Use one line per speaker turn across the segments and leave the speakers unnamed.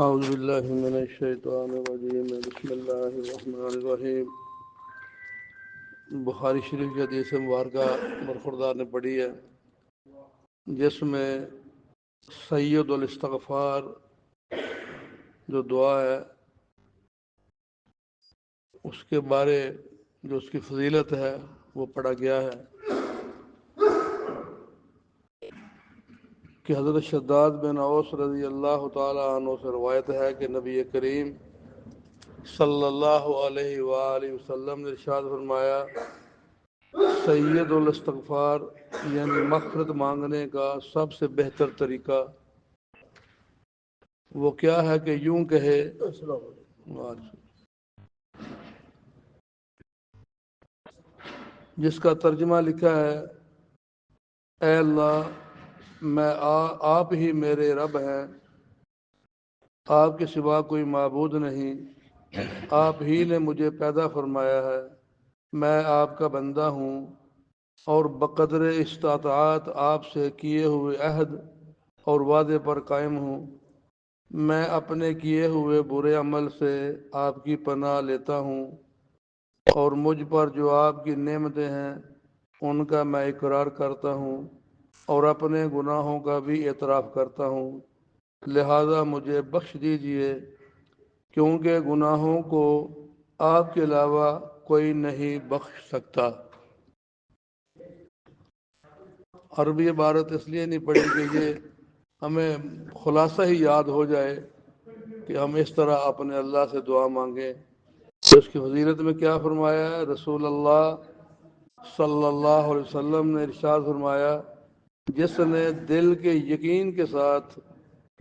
اعوذ باللہ من الشیطان الرجیم بسم اللہ الرحمن الرحیم۔ بخاری شریف کی حدیث مبارکہ برخوردار نے پڑھی ہے، جس میں سید الاستغفار جو دعا ہے اس کے بارے جو اس کی فضیلت ہے وہ پڑھا گیا ہے کہ حضرت شداد بن اوس رضی اللہ تعالی عنہ سے روایت ہے کہ نبی کریم صلی اللہ علیہ وآلہ وسلم نے ارشاد فرمایا، سید الاستغفار یعنی مغفرت مانگنے کا سب سے بہتر طریقہ وہ کیا ہے کہ یوں کہے، جس کا ترجمہ لکھا ہے، اے اللہ میں آپ ہی میرے رب ہیں، آپ کے سوا کوئی معبود نہیں، آپ ہی نے مجھے پیدا فرمایا ہے، میں آپ کا بندہ ہوں اور بقدر استطاعت آپ سے کیے ہوئے عہد اور وعدے پر قائم ہوں۔ میں اپنے کیے ہوئے برے عمل سے آپ کی پناہ لیتا ہوں اور مجھ پر جو آپ کی نعمتیں ہیں ان کا میں اقرار کرتا ہوں اور اپنے گناہوں کا بھی اعتراف کرتا ہوں، لہذا مجھے بخش دیجئے کیونکہ گناہوں کو آپ کے علاوہ کوئی نہیں بخش سکتا۔ عربی عبارت اس لیے نہیں پڑھی کہ یہ ہمیں خلاصہ ہی یاد ہو جائے کہ ہم اس طرح اپنے اللہ سے دعا مانگیں۔ اس کی فضیلت میں کیا فرمایا ہے؟ رسول اللہ صلی اللہ علیہ وسلم نے ارشاد فرمایا، جس نے دل کے یقین کے ساتھ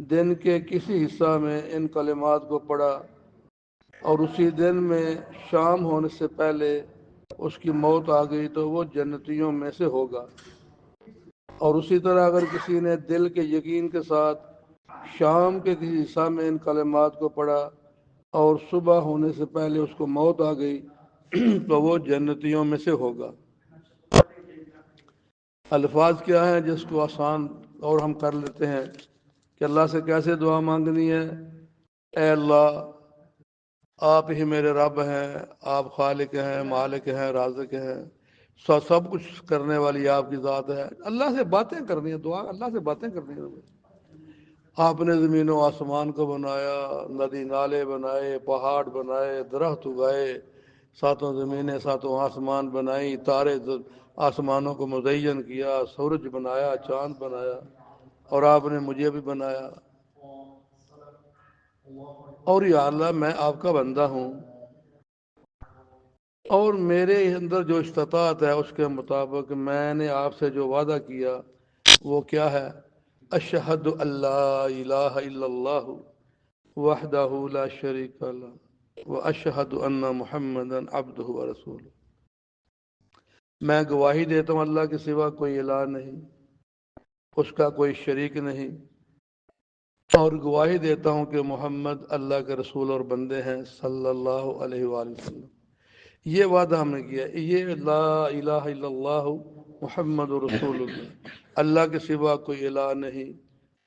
دن کے کسی حصہ میں ان کلمات کو پڑھا اور اسی دن میں شام ہونے سے پہلے اس کی موت آ گئی تو وہ جنتیوں میں سے ہوگا، اور اسی طرح اگر کسی نے دل کے یقین کے ساتھ شام کے کسی حصہ میں ان کلمات کو پڑھا اور صبح ہونے سے پہلے اس کو موت آ گئی تو وہ جنتیوں میں سے ہوگا۔ الفاظ کیا ہیں جس کو آسان اور ہم کر لیتے ہیں کہ اللہ سے کیسے دعا مانگنی ہے؟ اے اللہ آپ ہی میرے رب ہیں، آپ خالق ہیں، مالک ہیں، رازق ہیں، سب کچھ کرنے والی آپ کی ذات ہے۔ اللہ سے باتیں کرنی ہیں، دعا اللہ سے باتیں کرنی ہیں۔ آپ نے زمین و آسمان کو بنایا، ندی نالے بنائے، پہاڑ بنائے، درخت اگائے، ساتوں زمینیں ساتوں آسمان بنائی، تارے آسمانوں کو مزین کیا، سورج بنایا، چاند بنایا، اور آپ نے مجھے بھی بنایا، اور یا اللہ میں آپ کا بندہ ہوں اور میرے اندر جو استطاعت ہے اس کے مطابق میں نے آپ سے جو وعدہ کیا وہ کیا ہے؟ اشہد اللہ الہ الا اللہ وحدہ لا شریک لہ واشہد ان محمدا عبدہ ورسولہ۔ میں گواہی دیتا ہوں اللہ کے سوا کوئی الہ نہیں، اس کا کوئی شریک نہیں، اور گواہی دیتا ہوں کہ محمد اللہ کے رسول اور بندے ہیں صلی اللہ علیہ وآلہ وسلم۔ یہ وعدہ ہم نے کیا، یہ لا الہ الا اللہ محمد رسول اللہ، اللہ کے سوا کوئی الہ نہیں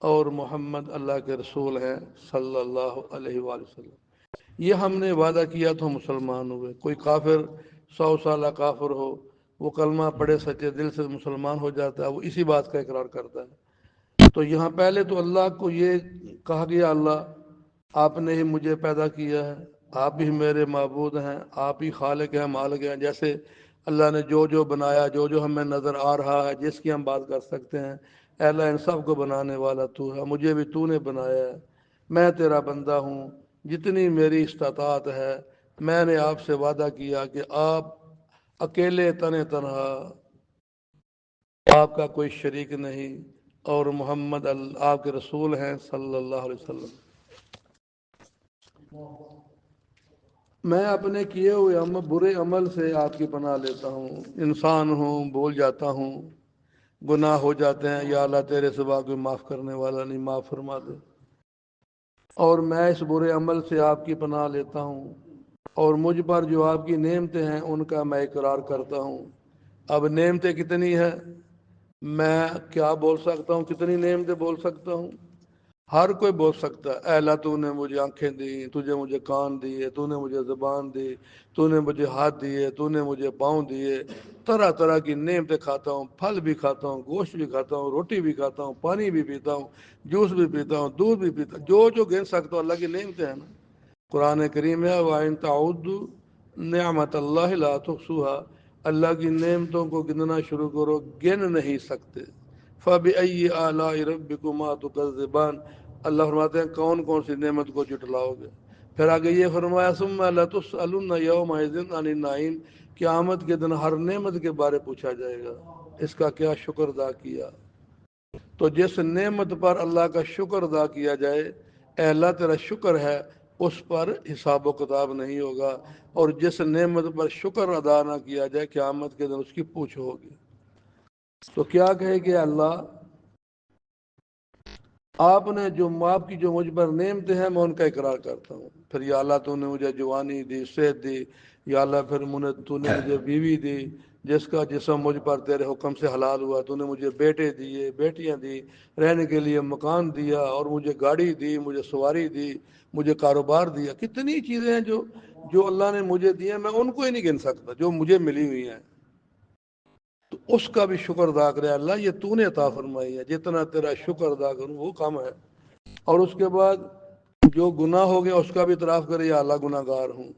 اور محمد اللہ کے رسول ہیں صلی اللہ علیہ وآلہ وسلم۔ یہ ہم نے وعدہ کیا تو مسلمان ہوئے۔ کوئی کافر 100 سالہ کافر ہو، وہ کلمہ پڑھے سچے دل سے مسلمان ہو جاتا ہے، وہ اسی بات کا اقرار کرتا ہے۔ تو یہاں پہلے تو اللہ کو یہ کہا گیا، اللہ آپ نے ہی مجھے پیدا کیا ہے، آپ ہی میرے معبود ہیں، آپ ہی خالق ہیں، مالک ہیں۔ جیسے اللہ نے جو جو بنایا، جو جو ہمیں نظر آ رہا ہے، جس کی ہم بات کر سکتے ہیں، اے اللہ ان سب کو بنانے والا تو ہے، مجھے بھی تو نے بنایا ہے، میں تیرا بندہ ہوں، جتنی میری استطاعت ہے میں نے آپ سے وعدہ کیا کہ آپ اکیلے تنہا، آپ کا کوئی شریک نہیں، اور محمد آپ کے رسول ہیں صلی اللہ علیہ وسلم۔ میں اپنے کیے ہوئے برے عمل سے آپ کی پناہ لیتا ہوں۔ انسان ہوں، بھول جاتا ہوں، گناہ ہو جاتے ہیں، یا اللہ تیرے سوا کوئی معاف کرنے والا نہیں، معاف فرما دے، اور میں اس برے عمل سے آپ کی پناہ لیتا ہوں اور مجھ پر جو آپ کی نعمتیں ہیں ان کا میں اقرار کرتا ہوں۔ اب نعمتیں کتنی ہیں میں کیا بول سکتا ہوں، کتنی نعمتیں بول سکتا ہوں؟ ہر کوئی بول سکتا ہے اے اللہ تو نے مجھے آنکھیں دی، تجھے مجھے کان دیے، تو نے مجھے زبان دی، تو نے مجھے ہاتھ دیے، تو نے مجھے پاؤں دیے، طرح طرح کی نعمتیں کھاتا ہوں، پھل بھی کھاتا ہوں، گوشت بھی کھاتا ہوں، روٹی بھی کھاتا ہوں، پانی بھی پیتا ہوں، جوس بھی پیتا ہوں، دودھ بھی پیتا ہوں، جو گن سکتا ہوں، اللہ کی نعمتیں ہیں نا۔ قرآن کریم ہے وَإِن تَعُدُّوا نِعْمَتَ اللَّهِ لَا تُحْصُوهَا، اللہ کی نعمتوں کو گننا شروع کرو گن نہیں سکتے۔ فَبِأَيِّ آلَاءِ رَبِّكُمَا تُكَذِّبَانِ، اللہ فرماتے ہیں کون کون سی نعمت کو جھٹلاؤ گے۔ پھر آگے یہ فرمایا ثُمَّ لَتُسْأَلُنَّ يَوْمَئِذٍ عَنِ النَّعِيمِ، قیامت کے دن ہر نعمت کے بارے پوچھا جائے گا، اس کا کیا شکر ادا کیا۔ تو جس نعمت پر اللہ کا شکر ادا کیا جائے، اے اللہ تیرا شکر ہے، اس پر حساب و کتاب نہیں ہوگا، اور جس نعمت پر شکر ادا نہ کیا جائے قیامت کے دن اس کی پوچھ ہوگی۔ تو کیا کہے کہ اللہ آپ نے جو آپ کی جو مجھ پر نعمتیں ہیں میں ان کا اقرار کرتا ہوں۔ پھر یا اللہ تو نے مجھے جوانی دی، صحت دی، یا اللہ پھر تو نے مجھے بیوی دی جس کا جسم مجھ پر تیرے حکم سے حلال ہوا، تو نے مجھے بیٹے دیے، بیٹیاں دی، رہنے کے لیے مکان دیا، اور مجھے گاڑی دی، مجھے سواری دی، مجھے کاروبار دیا۔ کتنی چیزیں ہیں جو اللہ نے مجھے دی ہیں، میں ان کو ہی نہیں گن سکتا جو مجھے ملی ہوئی ہیں۔ تو اس کا بھی شکر ادا کرے اللہ یہ تو نے عطا فرمائی ہے، جتنا تیرا شکر ادا کروں وہ کم ہے۔ اور اس کے بعد جو گناہ ہو گیا اس کا بھی اعتراف کرے یا اللہ گناہ گار ہوں،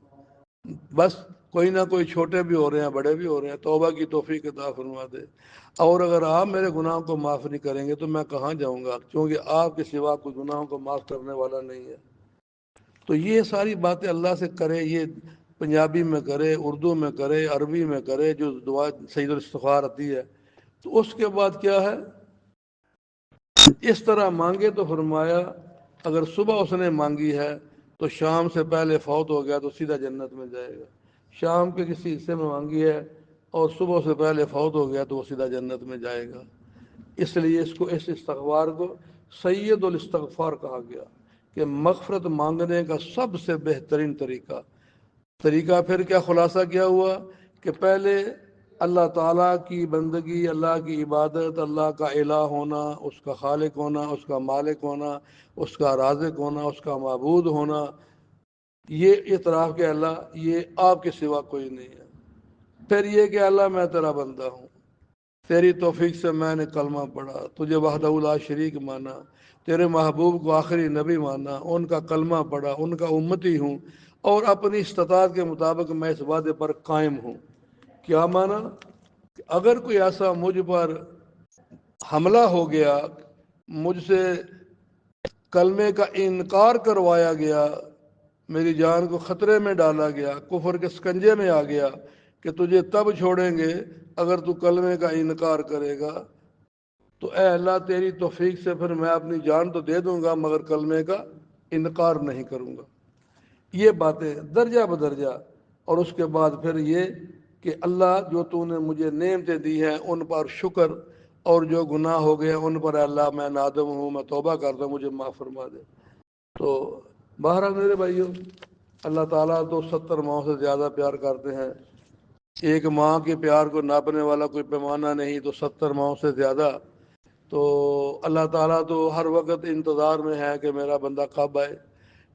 بس کوئی نہ کوئی چھوٹے بھی ہو رہے ہیں بڑے بھی ہو رہے ہیں، توبہ کی توفیق عطا فرما دے۔ اور اگر آپ میرے گناہوں کو معاف نہیں کریں گے تو میں کہاں جاؤں گا، کیونکہ آپ کے سوا کوئی گناہوں کو معاف کرنے والا نہیں ہے۔ تو یہ ساری باتیں اللہ سے کرے، یہ پنجابی میں کرے، اردو میں کرے، عربی میں کرے، جو دعا سید الاستغفار آتی ہے۔ تو اس کے بعد کیا ہے، اس طرح مانگے تو فرمایا اگر صبح اس نے مانگی ہے تو شام سے پہلے فوت ہو گیا تو سیدھا جنت میں جائے گا، شام کے کسی حصے میں مانگی ہے اور صبح سے پہلے فوت ہو گیا تو وہ سیدھا جنت میں جائے گا۔ اس لیے اس استغفار کو سید الاستغفار کہا گیا کہ مغفرت مانگنے کا سب سے بہترین طریقہ پھر کیا خلاصہ کیا ہوا کہ پہلے اللہ تعالیٰ کی بندگی، اللہ کی عبادت، اللہ کا الہ ہونا، اس کا خالق ہونا، اس کا مالک ہونا، اس کا رازق ہونا، اس کا معبود ہونا، یہ اعتراف کہ اللہ یہ آپ کے سوا کوئی نہیں ہے۔ پھر یہ کہ اللہ میں تیرا بندہ ہوں، تیری توفیق سے میں نے کلمہ پڑھا، تجھے وحدہ لا شریک مانا، تیرے محبوب کو آخری نبی مانا، ان کا کلمہ پڑھا، ان کا امتی ہوں، اور اپنی استطاعت کے مطابق میں اس وعدے پر قائم ہوں۔ کیا مانا کہ اگر کوئی ایسا مجھ پر حملہ ہو گیا، مجھ سے کلمے کا انکار کروایا گیا، میری جان کو خطرے میں ڈالا گیا، کفر کے سکنجے میں آ گیا، کہ تجھے تب چھوڑیں گے اگر تو کلمے کا انکار کرے گا، تو اے اللہ تیری توفیق سے پھر میں اپنی جان تو دے دوں گا مگر کلمے کا انکار نہیں کروں گا۔ یہ باتیں درجہ بدرجہ، اور اس کے بعد پھر یہ کہ اللہ جو تو نے مجھے نعمتیں دی ہیں ان پر شکر، اور جو گناہ ہو گئے ان پر اللہ میں نادم ہوں، میں توبہ کرتا ہوں، مجھے معاف فرما دے۔ تو بہرحال میرے بھائیوں، اللہ تعالیٰ تو 70 ماؤں سے زیادہ پیار کرتے ہیں، ایک ماں کے پیار کو ناپنے والا کوئی پیمانہ نہیں، تو 70 ماؤں سے زیادہ۔ تو اللہ تعالیٰ تو ہر وقت انتظار میں ہے کہ میرا بندہ کب آئے،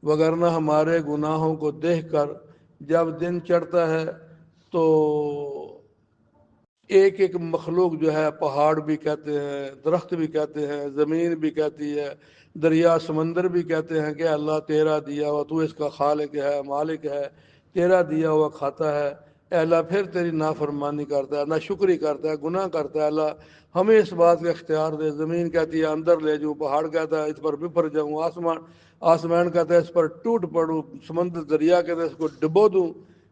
وگرنہ ہمارے گناہوں کو دیکھ کر جب دن چڑھتا ہے تو ایک ایک مخلوق جو ہے، پہاڑ بھی کہتے ہیں، درخت بھی کہتے ہیں، زمین بھی کہتی ہے، دریا سمندر بھی کہتے ہیں کہ اللہ تیرا دیا ہوا، تو اس کا خالق ہے، مالک ہے، تیرا دیا ہوا کھاتا ہے۔ اے اللہ پھر تیری نافرمانی کرتا ہے، نہ شکری کرتا ہے، گناہ کرتا ہے، اللہ ہمیں اس بات کا اختیار دے۔ زمین کہتی ہے اندر لے جاؤں، پہاڑ کہتا ہے اس پر بفر جاؤں، آسمان کہتا ہے اس پر ٹوٹ پڑوں، سمندر دریا کہتا ہے اس کو ڈبو دوں۔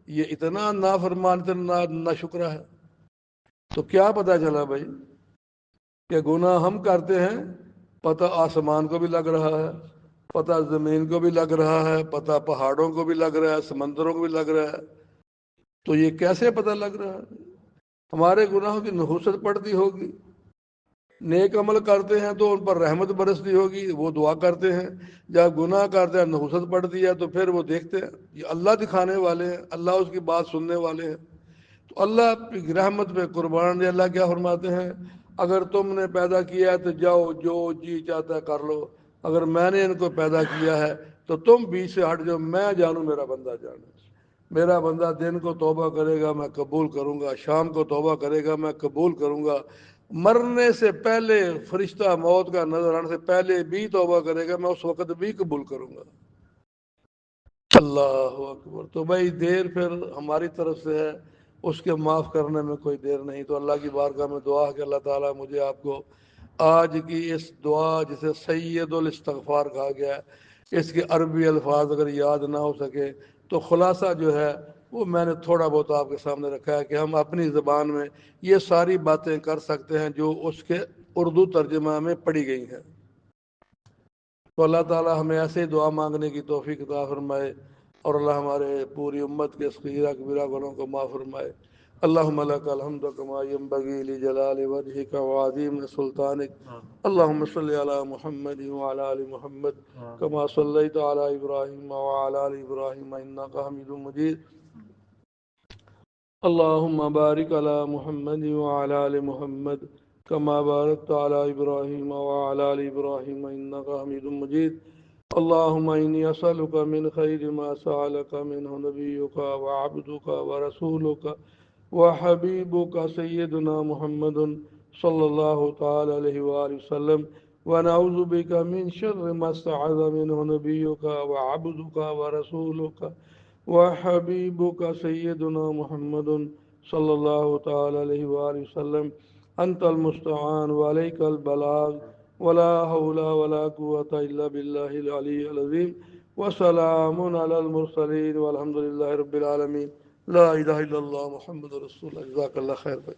یہ اتنا نافرمان، اتنا نہ شکرہ ہے۔ تو کیا پتہ چلا بھائی کہ گناہ ہم کرتے ہیں، پتہ آسمان کو بھی لگ رہا ہے، پتہ زمین کو بھی لگ رہا ہے، پتہ پہاڑوں کو بھی لگ رہا ہے، سمندروں کو بھی لگ رہا ہے۔ تو یہ کیسے پتہ لگ رہا ہے؟ ہمارے گناہوں کی نحوست پڑتی ہوگی، نیک عمل کرتے ہیں تو ان پر رحمت برستی ہوگی، وہ دعا کرتے ہیں، جب گناہ کرتے ہیں نحوست پڑتی ہے تو پھر وہ دیکھتے ہیں یہ اللہ دکھانے والے ہیں، اللہ اس کی بات سننے والے ہیں۔ تو اللہ کی رحمت پہ قربان ہے۔ اللہ کیا فرماتے ہیں، اگر تم نے پیدا کیا ہے تو جاؤ جو جی چاہتا ہے کر لو، اگر میں نے ان کو پیدا کیا ہے تو تم بیچ سے ہٹ جاؤ، میں جانوں میرا بندہ جانے۔ میرا بندہ دن کو توبہ کرے گا میں قبول کروں گا، شام کو توبہ کرے گا میں قبول کروں گا، مرنے سے پہلے فرشتہ موت کا نظر آنے سے پہلے بھی توبہ کرے گا میں اس وقت بھی قبول کروں گا۔ اللہ اکبر۔ تو بھائی دیر پھر ہماری طرف سے ہے، اس کے معاف کرنے میں کوئی دیر نہیں۔ تو اللہ کی بارگاہ میں دعا ہے کہ اللہ تعالیٰ مجھے آپ کو آج کی اس دعا جسے سید الاستغفار کہا گیا ہے، اس کے عربی الفاظ اگر یاد نہ ہو سکے تو خلاصہ جو ہے وہ میں نے تھوڑا بہت آپ کے سامنے رکھا ہے کہ ہم اپنی زبان میں یہ ساری باتیں کر سکتے ہیں جو اس کے اردو ترجمہ میں پڑھی گئی ہیں۔ تو اللہ تعالیٰ ہمیں ایسے ہی دعا مانگنے کی توفیق عطا فرمائے، اور اللہ ہمارے پوری امت کے صغیرہ کبیرہ گناہوں کو معاف فرمائے۔ اللہم لک الحمد کما ینبغی لجلال وجہک وعظیم سلطانک، اللہم صلی علی محمد وعلی آل محمد کما صلیت علی ابراہیم وعلی آل ابراہیم انک حمید مجید، اللہم بارک علی محمد وعلی آل محمد کما بارکت علی ابراہیم وعلی آل ابراہیم انک حمید مجید، اللہم انی اسألک من خیر ما سألک منہ نبیک وعبدک ورسولک وحبیبک سیدنا محمد صلی اللہ تعالی علیہ وآلہ وسلم، ونعوذ بک من شر ما استعاذ منہ نبیک وعبدک ورسولک وحبیبک سیدنا محمد صلی اللہ تعالی علیہ وآلہ وسلم، انت المستعان وعلیک البلاغ ولا حول ولا قوة الا باللہ العلی العظیم، وسلام علی المرسلین والحمد للہ رب العالمین، لا الہ الا اللہ محمد رسول اللہ۔ جزاک اللہ خیر بھائی۔